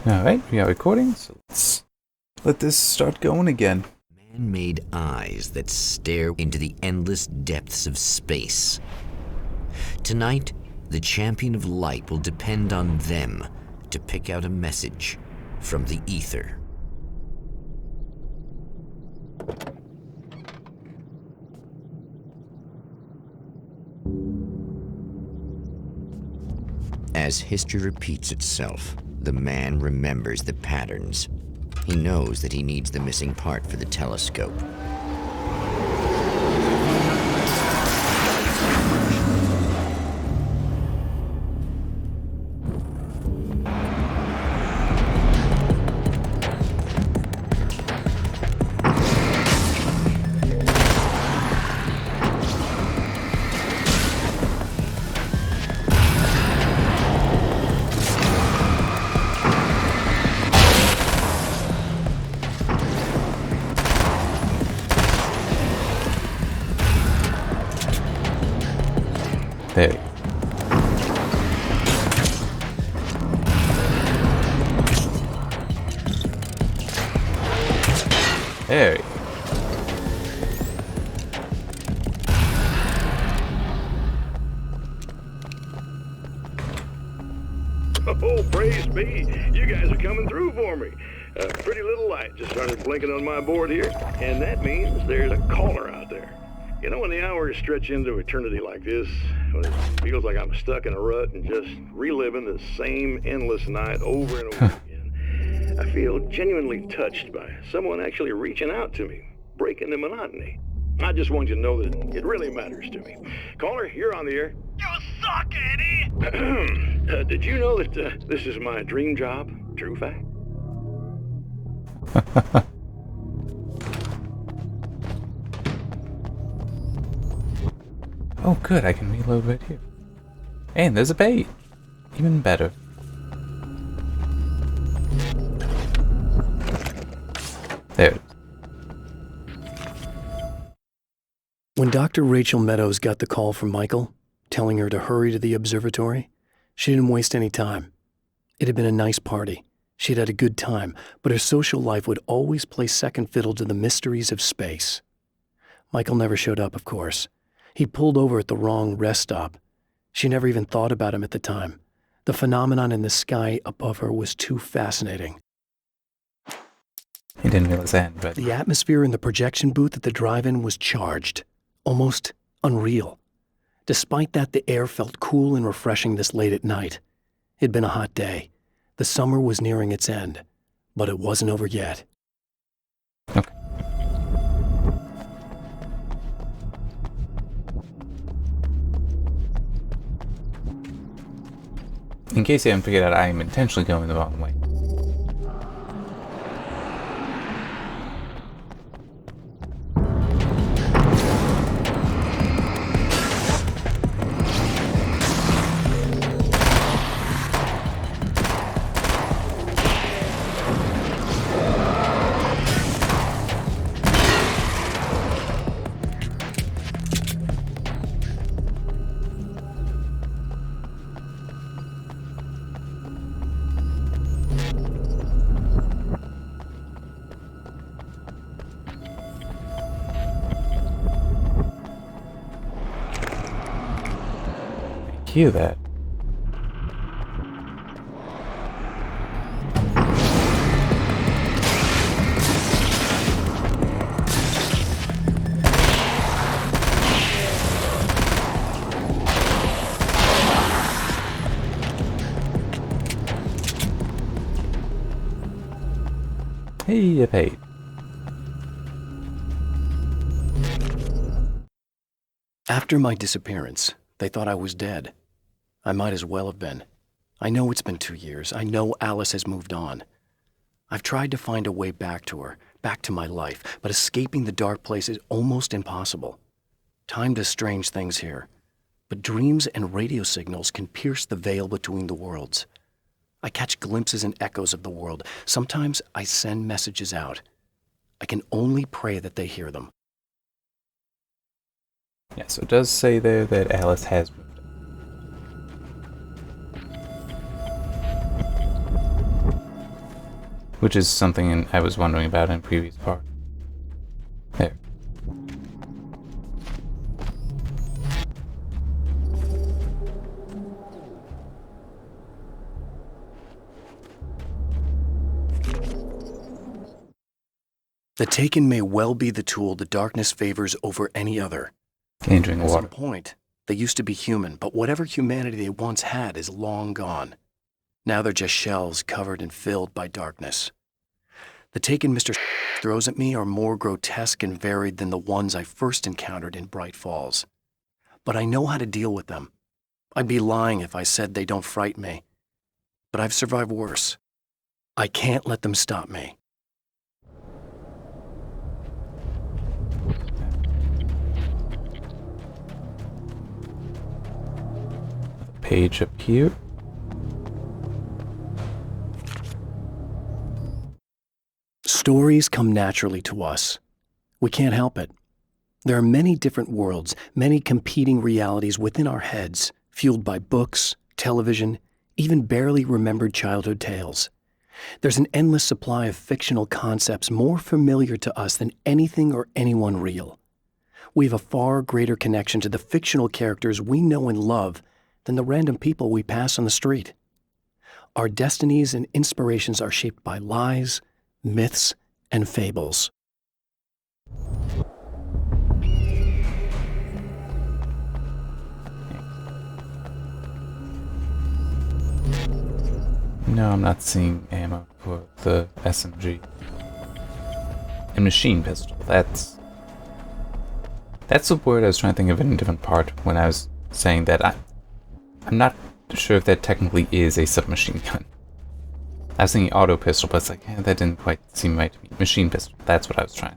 Alright, we are recording, so let's let this start going again. Man-made eyes that stare into the endless depths of space. Tonight, the champion of light will depend on them to pick out a message from the ether. As history repeats itself, the man remembers the patterns. He knows that he needs the missing part for the telescope. There. There. Oh, praise be. You guys are coming through for me. A pretty little light just started blinking on my board here, and that means there's a caller out there. You know, when the hours stretch into eternity like this, when it feels like I'm stuck in a rut and just reliving the same endless night over and over again, I feel genuinely touched by someone actually reaching out to me, breaking the monotony. I just want you to know that it really matters to me. Caller, you're on the air. You suck, Eddie! Did you know that this is my dream job? True fact. Oh good, I can reload right here. And there's a bait! Even better. There. When Dr. Rachel Meadows got the call from Michael, telling her to hurry to the observatory, she didn't waste any time. It had been a nice party. She'd had a good time, but her social life would always play second fiddle to the mysteries of space. Michael never showed up, of course. He pulled over at the wrong rest stop. She never even thought about him at the time. The phenomenon in the sky above her was too fascinating. He didn't realize that, but The atmosphere in the projection booth at the drive-in was charged, almost unreal. Despite that, the air felt cool and refreshing this late at night. It'd been a hot day. The summer was nearing its end, but it wasn't over yet. okay. In case you haven't figured out, I am intentionally going the wrong way. Hear that. Hey, you paid. After my disappearance, they thought I was dead. I might as well have been. I know it's been 2 years. I know Alice has moved on. I've tried to find a way back to her, back to my life, but escaping the dark place is almost impossible. Time does strange things here, but dreams and radio signals can pierce the veil between the worlds. I catch glimpses and echoes of the world. Sometimes I send messages out. I can only pray that they hear them. Yeah, so it does say there that Alice has moved. which is something I was wondering about in previous part. There. The Taken may well be the tool the darkness favors over any other. Entering At some water. point, they used to be human, but whatever humanity they once had is long gone. Now they're just shells covered and filled by darkness. The Taken Mr. throws at me are more grotesque and varied than the ones I first encountered in Bright Falls. But I know how to deal with them. I'd be lying if I said they don't frighten me. But I've survived worse. I can't let them stop me. Page up here. Stories come naturally to us. We can't help it. There are many different worlds, many competing realities within our heads, fueled by books, television, even barely remembered childhood tales. There's an endless supply of fictional concepts more familiar to us than anything or anyone real. We have a far greater connection to the fictional characters we know and love than the random people we pass on the street. Our destinies and inspirations are shaped by lies, myths, and fables. No, I'm not seeing ammo for the SMG. And machine pistol, that's the word I was trying to think of in a different part when I was saying that I'm not sure if that technically is a submachine gun. I was thinking auto pistol, but it's like, that didn't quite seem right to me. Machine pistol, that's what I was trying.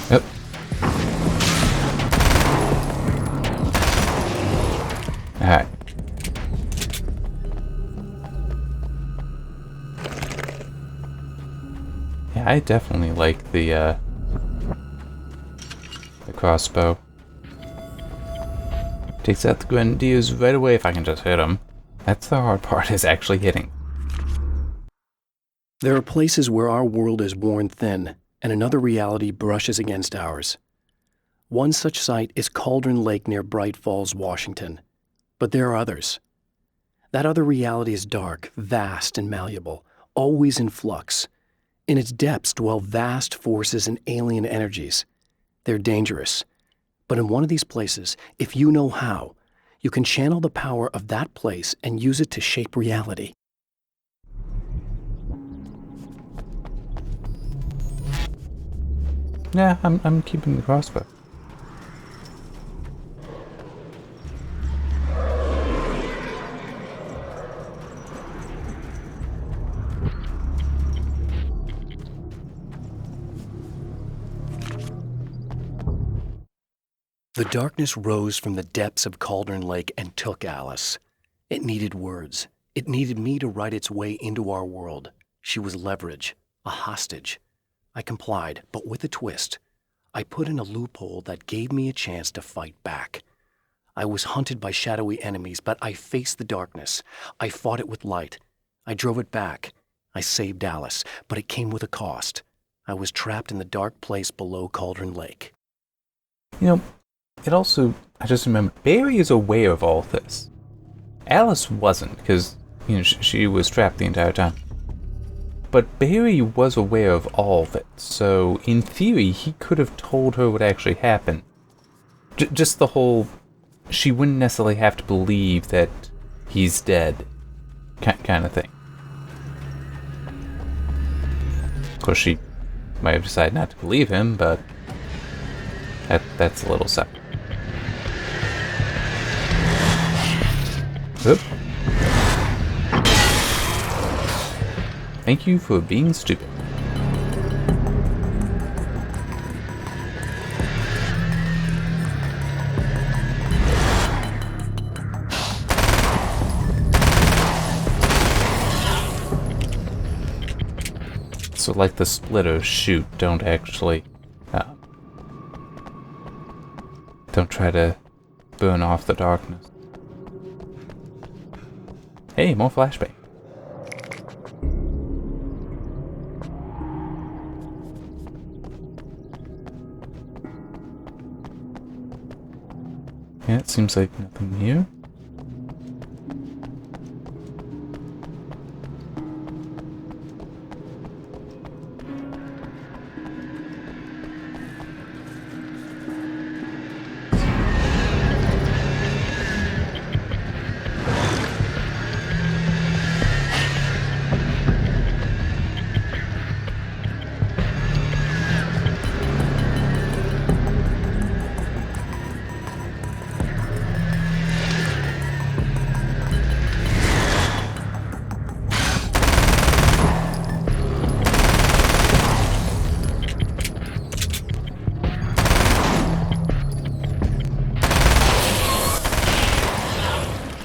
Yep. Alright. Yeah, I definitely like the crossbow. Takes out the grenadiers right away if I can just hit them. That's the hard part, is actually hitting. There are places where our world is worn thin, and another reality brushes against ours. One such site is Cauldron Lake near Bright Falls, Washington. But there are others. That other reality is dark, vast, and malleable, always in flux. In its depths dwell vast forces and alien energies. They're dangerous. But in one of these places, if you know how, you can channel the power of that place and use it to shape reality. Yeah, I'm keeping the crossbow. The darkness rose from the depths of Cauldron Lake and took Alice. It needed words. It needed me to write its way into our world. She was leverage, a hostage. I complied, but with a twist. I put in a loophole that gave me a chance to fight back. I was hunted by shadowy enemies, but I faced the darkness. I fought it with light. I drove it back. I saved Alice, but it came with a cost. I was trapped in the dark place below Cauldron Lake. You know, it also, I just remember, Barry is aware of all this. Alice wasn't, because, she was trapped the entire time. But Barry was aware of all of it, so in theory, he could have told her what actually happened. Just the whole, she wouldn't necessarily have to believe that he's dead, kind of thing. Of course, she might have decided not to believe him, but that's a little separate. Oop. Thank you for being stupid. So like the splitters shoot, don't actually... don't try to burn off the darkness. Hey, more flashbang. Yeah, it seems like nothing here.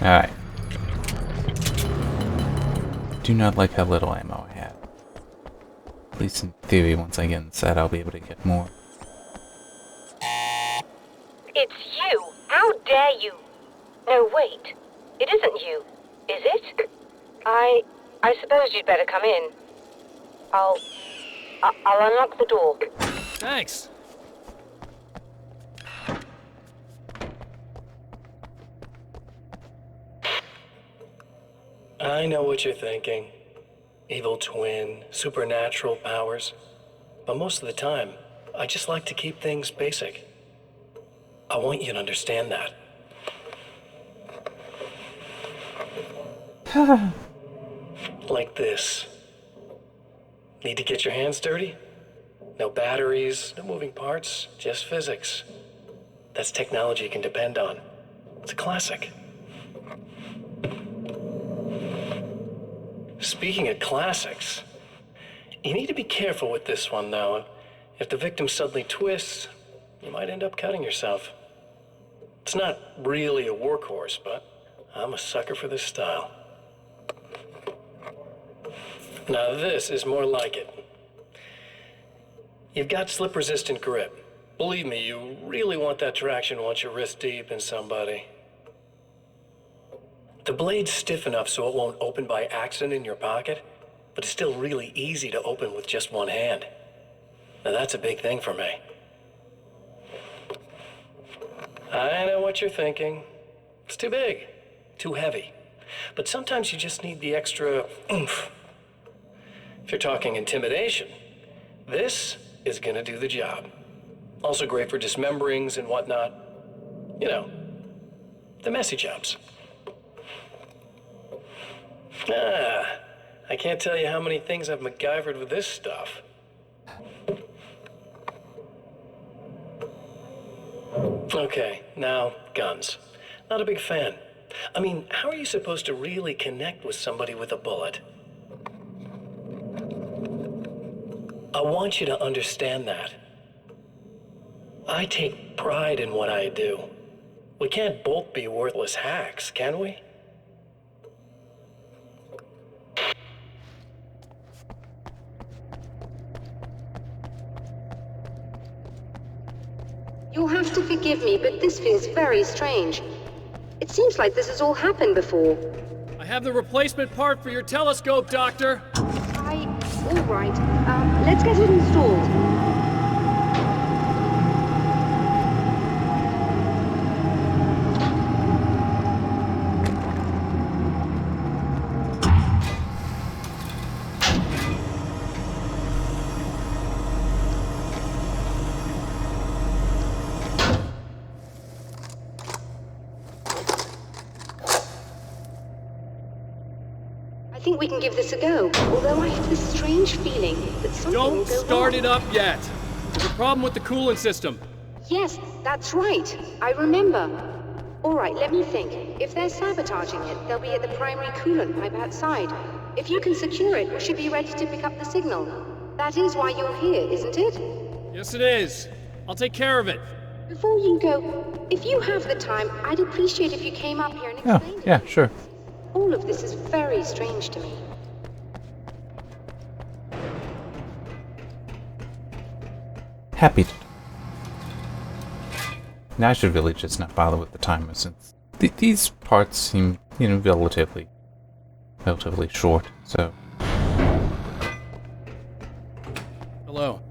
Alright. Do not like how little ammo I have. At least in theory, once I get inside, I'll be able to get more. It's you! How dare you! No, wait. It isn't you, is it? I suppose you'd better come in. I'll unlock the door. Thanks. I know what you're thinking. Evil twin, supernatural powers. But most of the time, I just like to keep things basic. I want you to understand that. Like this. Need to get your hands dirty? No batteries, no moving parts, just physics. That's technology you can depend on. It's a classic. Speaking of classics, you need to be careful with this one, though. If the victim suddenly twists, you might end up cutting yourself. It's not really a workhorse, but I'm a sucker for this style. Now this is more like it. You've got slip-resistant grip. Believe me, you really want that traction once you're wrist deep in somebody. The blade's stiff enough so it won't open by accident in your pocket, but it's still really easy to open with just one hand. Now that's a big thing for me. I know what you're thinking. It's too big, too heavy. But sometimes you just need the extra oomph. If you're talking intimidation, this is gonna do the job. Also great for dismemberings and whatnot. You know, the messy jobs. I can't tell you how many things I've MacGyvered with this stuff. Okay, now, guns. Not a big fan. I mean, how are you supposed to really connect with somebody with a bullet? I want you to understand that. I take pride in what I do. We can't both be worthless hacks, can we? You'll have to forgive me, but this feels very strange. It seems like this has all happened before. I have the replacement part for your telescope, Doctor. All right. Let's get it installed. I think we can give this a go, although I have this strange feeling that something will Don't go start wrong. it up yet. There's a problem with the coolant system. Yes, that's right. I remember. All right, let me think. If they're sabotaging it, they'll be at the primary coolant pipe outside. If you can secure it, we should be ready to pick up the signal. That is why you're here, isn't it? Yes, it is. I'll take care of it. Before you go, if you have the time, I'd appreciate if you came up here and Oh, explained it. yeah, sure. All of this is very strange to me. Happy to. Now I should really just not bother with the timer since these parts seem, relatively short, so. Hello.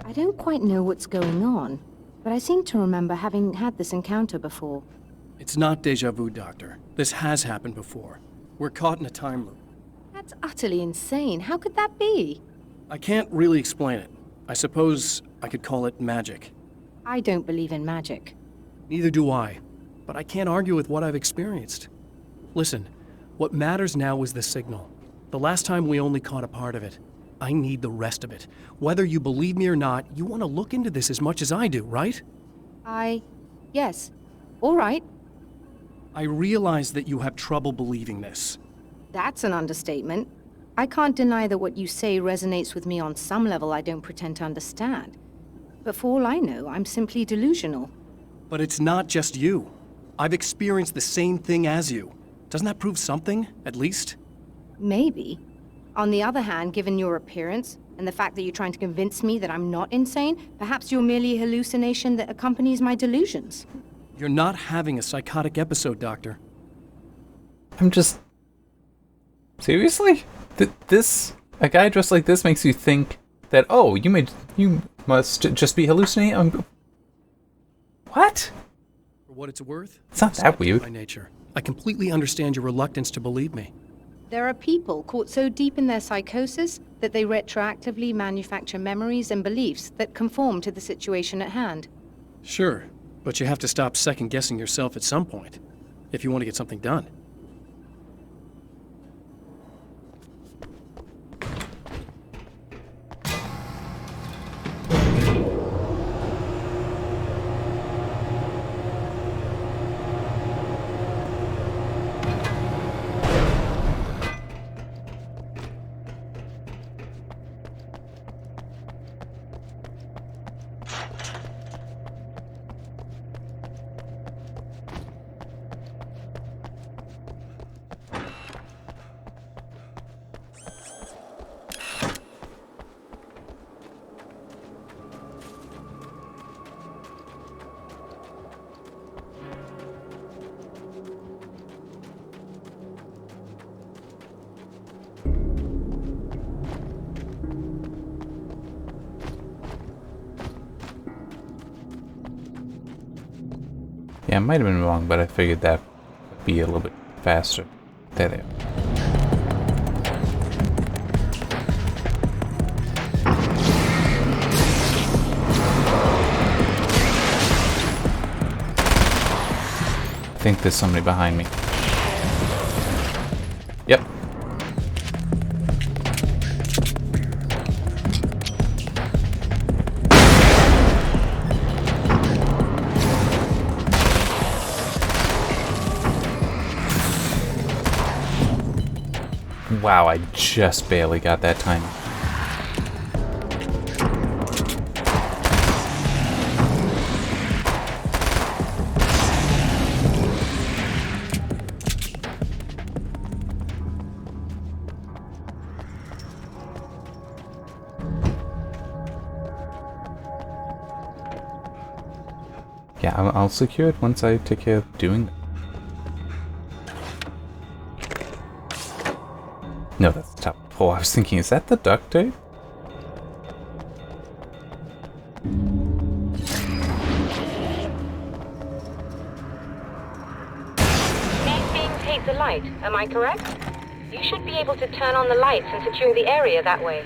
I don't quite know what's going on, but I seem to remember having had this encounter before. It's not deja vu, Doctor. This has happened before. We're caught in a time loop. That's utterly insane. How could that be? I can't really explain it. I suppose I could call it magic. I don't believe in magic. Neither do I, but I can't argue with what I've experienced. Listen, what matters now is the signal. The last time we only caught a part of it. I need the rest of it. Whether you believe me or not, you want to look into this as much as I do, right? Yes. All right. I realize that you have trouble believing this. That's an understatement. I can't deny that what you say resonates with me on some level I don't pretend to understand. But for all I know, I'm simply delusional. But it's not just you. I've experienced the same thing as you. Doesn't that prove something, at least? Maybe. On the other hand, given your appearance, and the fact that you're trying to convince me that I'm not insane, perhaps you're merely a hallucination that accompanies my delusions. You're not having a psychotic episode, Doctor. I'm just... Seriously? A guy dressed like this makes you think that, oh, you must just be hallucinating? What? For what it's worth, It's not that weird. by nature. I completely understand your reluctance to believe me. There are people caught so deep in their psychosis that they retroactively manufacture memories and beliefs that conform to the situation at hand. Sure, but you have to stop second-guessing yourself at some point, if you want to get something done. Yeah, I might have been wrong, but I figured that would be a little bit faster. There they are. I think there's somebody behind me. Yep. Wow, I just barely got that timing. Yeah, I'll secure it once I take care of doing that. No, that's the top. Oh, I was thinking, is that the duct tape? These beams hate the light, am I correct? You should be able to turn on the lights and secure the area that way.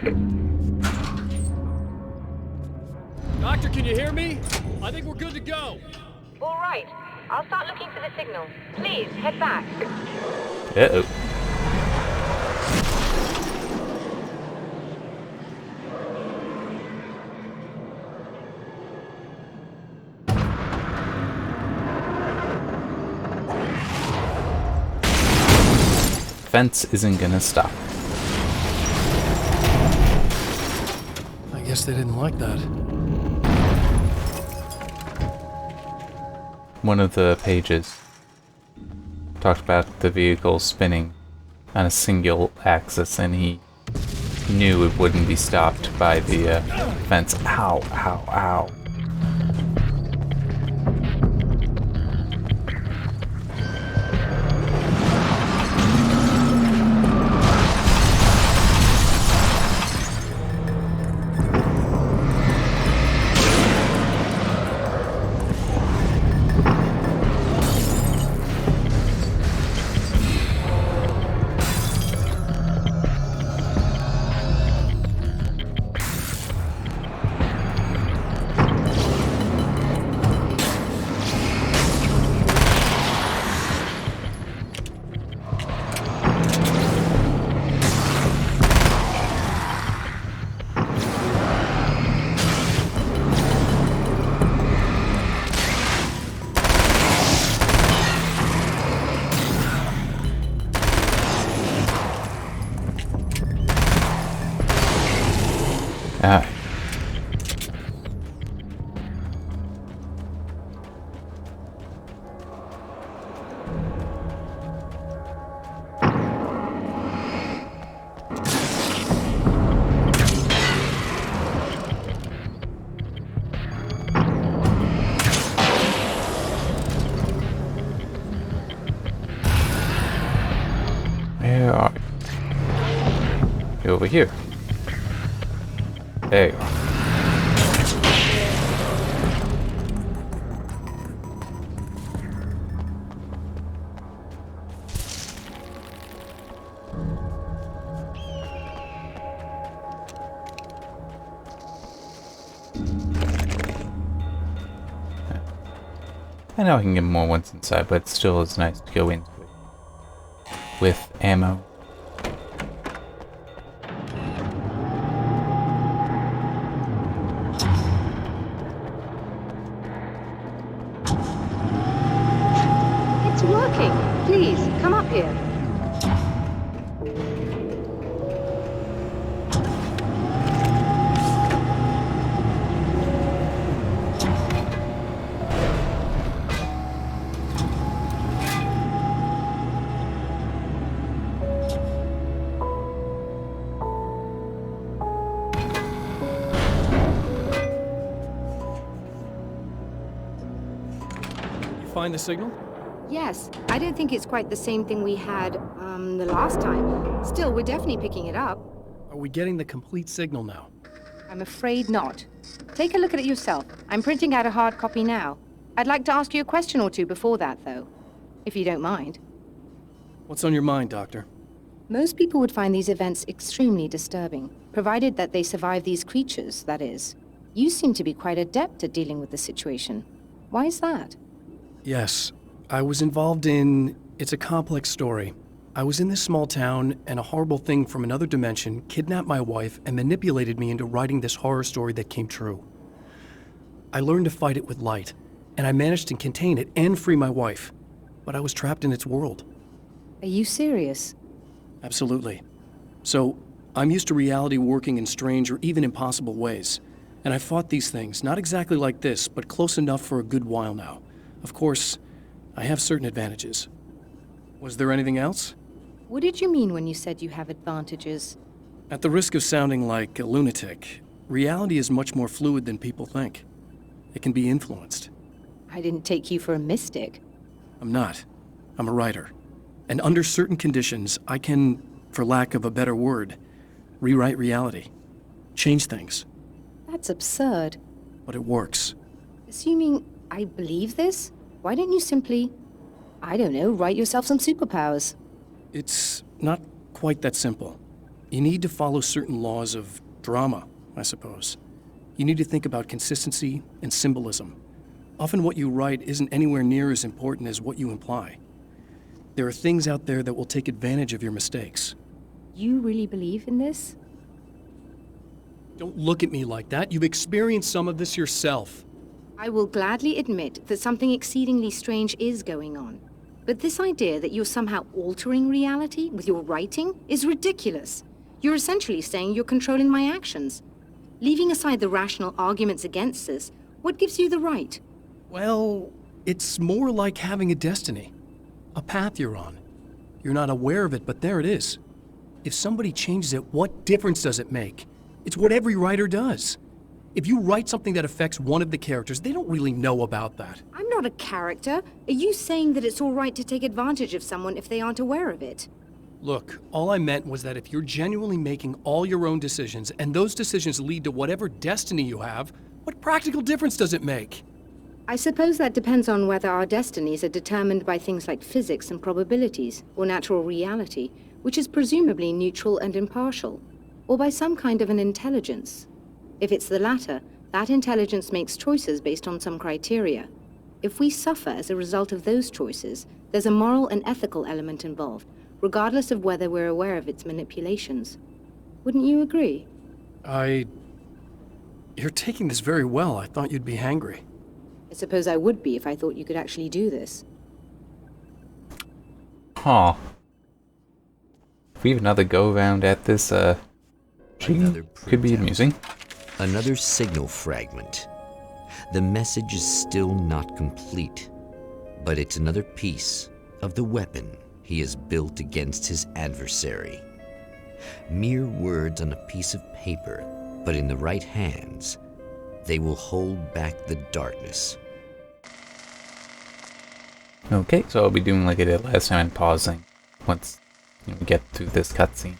Doctor, can you hear me? I think we're good to go. All right. I'll start looking for the signal. Please, head back. Uh-oh. Fence isn't gonna stop. I guess they didn't like that. One of the pages talked about the vehicle spinning on a single axis, and he knew it wouldn't be stopped by the fence. Ow, ow, ow. Ah. Where are you? Over here. There you are. I know I can get more once inside, but still it's nice to go into it with ammo. It's working. Please, come up here. Find the signal? Yes, I don't think it's quite the same thing we had, the last time. Still, we're definitely picking it up. Are we getting the complete signal now? I'm afraid not. Take a look at it yourself. I'm printing out a hard copy now. I'd like to ask you a question or two before that, though, if you don't mind. What's on your mind, Doctor? Most people would find these events extremely disturbing, provided that they survive these creatures, that is. You seem to be quite adept at dealing with the situation. Why is that? Yes, I was involved in... It's a complex story. I was in this small town, and a horrible thing from another dimension kidnapped my wife and manipulated me into writing this horror story that came true. I learned to fight it with light, and I managed to contain it and free my wife. But I was trapped in its world. Are you serious? Absolutely. So, I'm used to reality working in strange or even impossible ways. And I fought these things, not exactly like this, but close enough for a good while now. Of course, I have certain advantages. Was there anything else? What did you mean when you said you have advantages? At the risk of sounding like a lunatic, reality is much more fluid than people think. It can be influenced. I didn't take you for a mystic. I'm not. I'm a writer. And under certain conditions, I can, for lack of a better word, rewrite reality. Change things. That's absurd. But it works. Assuming I believe this, why don't you simply, I don't know, write yourself some superpowers? It's not quite that simple. You need to follow certain laws of drama, I suppose. You need to think about consistency and symbolism. Often what you write isn't anywhere near as important as what you imply. There are things out there that will take advantage of your mistakes. You really believe in this? Don't look at me like that. You've experienced some of this yourself. I will gladly admit that something exceedingly strange is going on. But this idea that you're somehow altering reality with your writing is ridiculous. You're essentially saying you're controlling my actions. Leaving aside the rational arguments against this, what gives you the right? Well, it's more like having a destiny. A path you're on. You're not aware of it, but there it is. If somebody changes it, what difference does it make? It's what every writer does. If you write something that affects one of the characters, they don't really know about that. I'm not a character. Are you saying that it's all right to take advantage of someone if they aren't aware of it? Look, all I meant was that if you're genuinely making all your own decisions, and those decisions lead to whatever destiny you have, what practical difference does it make? I suppose that depends on whether our destinies are determined by things like physics and probabilities, or natural reality, which is presumably neutral and impartial, or by some kind of an intelligence. If it's the latter, that intelligence makes choices based on some criteria. If we suffer as a result of those choices, there's a moral and ethical element involved, regardless of whether we're aware of its manipulations. Wouldn't you agree? You're taking this very well. I thought you'd be hangry. I suppose I would be if I thought you could actually do this. Huh. If we have another go-around at this, could be amusing. Another signal fragment. The message is still not complete, but it's another piece of the weapon he has built against his adversary. Mere words on a piece of paper, but in the right hands, they will hold back the darkness. Okay, so I'll be doing like I did last time and pausing once we get through this cutscene.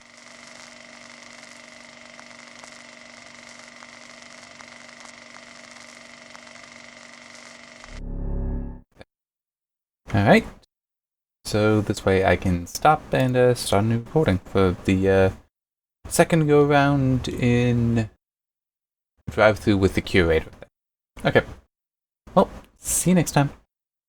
Alright, so this way I can stop and start a new recording for the second go round in drive-through with the curator. Okay, well, see you next time.